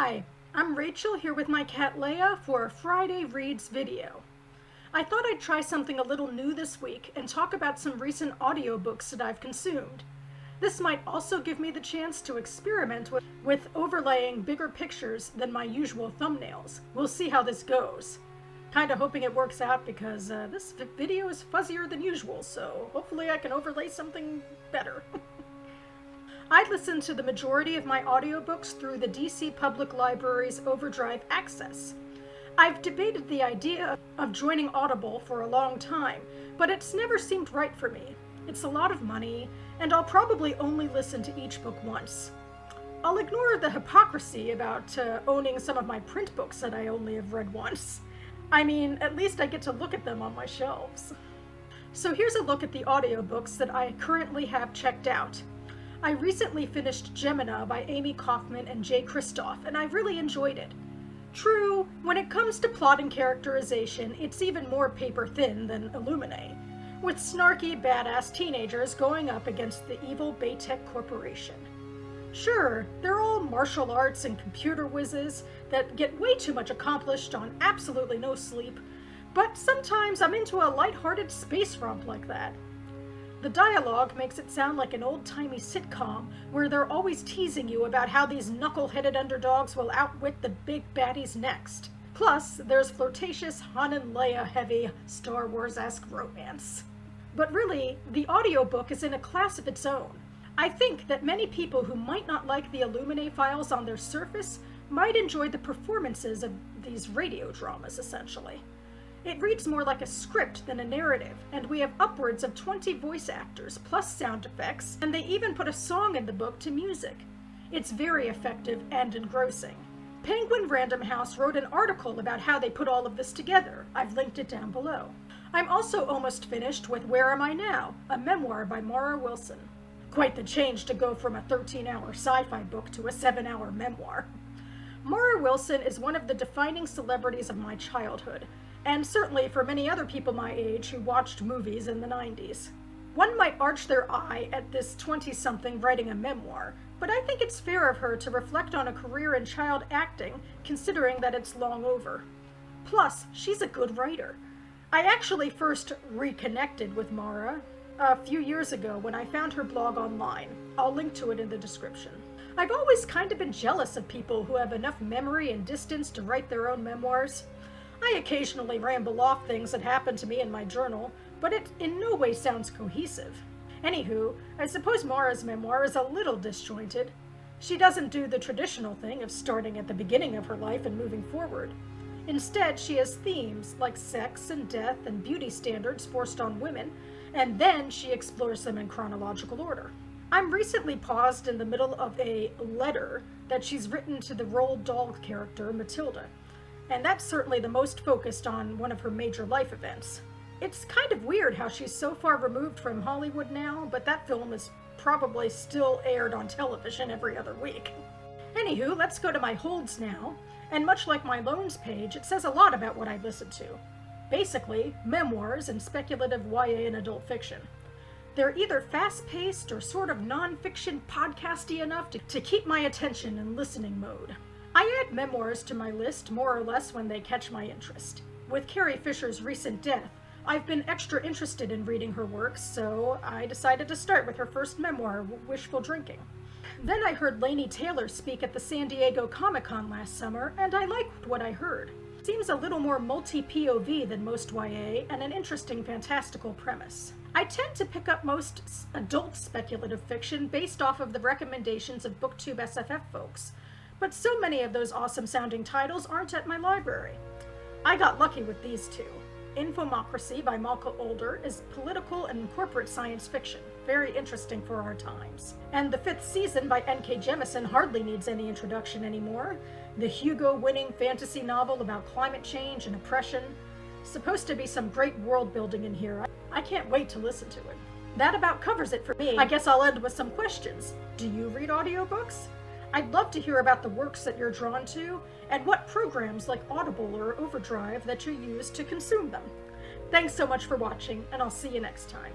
Hi, I'm Rachel here with my cat Leia for a Friday Reads video. I thought I'd try something a little new this week and talk about some recent audiobooks that I've consumed. This might also give me the chance to experiment with overlaying bigger pictures than my usual thumbnails. We'll see how this goes. Kinda hoping it works out because this video is fuzzier than usual, so hopefully I can overlay something better. I listen to the majority of my audiobooks through the DC Public Library's Overdrive Access. I've debated the idea of joining Audible for a long time, but it's never seemed right for me. It's a lot of money, and I'll probably only listen to each book once. I'll ignore the hypocrisy about owning some of my print books that I only have read once. I mean, at least I get to look at them on my shelves. So here's a look at the audiobooks that I currently have checked out. I recently finished GEMINA by Amie, Kaufman, and Kristoff, and I really enjoyed it. True, when it comes to plot and characterization, it's even more paper-thin than Illuminae, with snarky, badass teenagers going up against the evil Baytech Corporation. Sure, they're all martial arts and computer whizzes that get way too much accomplished on absolutely no sleep, but sometimes I'm into a lighthearted space romp like that. The dialogue makes it sound like an old-timey sitcom where they're always teasing you about how these knuckle-headed underdogs will outwit the big baddies next. Plus, there's flirtatious Han and Leia-heavy Star Wars-esque romance. But really, the audiobook is in a class of its own. I think that many people who might not like the Illuminae files on their surface might enjoy the performances of these radio dramas, essentially. It reads more like a script than a narrative, and we have upwards of 20 voice actors, plus sound effects, and they even put a song in the book to music. It's very effective and engrossing. Penguin Random House wrote an article about how they put all of this together. I've linked it down below. I'm also almost finished with Where Am I Now?, a memoir by Mara Wilson. Quite the change to go from a 13-hour sci-fi book to a 7-hour memoir. Mara Wilson is one of the defining celebrities of my childhood, and certainly for many other people my age who watched movies in the 90s. One might arch their eye at this 20-something writing a memoir, but I think it's fair of her to reflect on a career in child acting, considering that it's long over. Plus, she's a good writer. I actually first reconnected with Mara a few years ago when I found her blog online. I'll link to it in the description. I've always kind of been jealous of people who have enough memory and distance to write their own memoirs. I occasionally ramble off things that happen to me in my journal, but it in no way sounds cohesive. Anywho, I suppose Mara's memoir is a little disjointed. She doesn't do the traditional thing of starting at the beginning of her life and moving forward. Instead, she has themes like sex and death and beauty standards forced on women, and then she explores them in chronological order. I'm recently paused in the middle of a letter that she's written to the Roald Dahl character, Matilda, and that's certainly the most focused on one of her major life events. It's kind of weird how she's so far removed from Hollywood now, but that film is probably still aired on television every other week. Anywho, let's go to my holds now, and much like my loans page, it says a lot about what I listen to. Basically, memoirs and speculative YA and adult fiction. They're either fast-paced or sort of non-fiction podcasty enough to keep my attention in listening mode. I add memoirs to my list more or less when they catch my interest. With Carrie Fisher's recent death, I've been extra interested in reading her works, so I decided to start with her first memoir, Wishful Drinking. Then I heard Laini Taylor speak at the San Diego Comic-Con last summer, and I liked what I heard. It seems a little more multi-POV than most YA, and an interesting fantastical premise. I tend to pick up most adult speculative fiction based off of the recommendations of BookTube SFF folks, but so many of those awesome-sounding titles aren't at my library. I got lucky with these two. INFOMOCRACY by Malka is political and corporate science fiction, very interesting for our times. And The Fifth Season by N.K. Jemisin hardly needs any introduction anymore. The Hugo-winning fantasy novel about climate change and oppression. Supposed to be some great world building in here. I can't wait to listen to it. That about covers it for me. I guess I'll end with some questions. Do you read audiobooks? I'd love to hear about the works that you're drawn to, and what programs like Audible or Overdrive that you use to consume them. Thanks so much for watching, and I'll see you next time.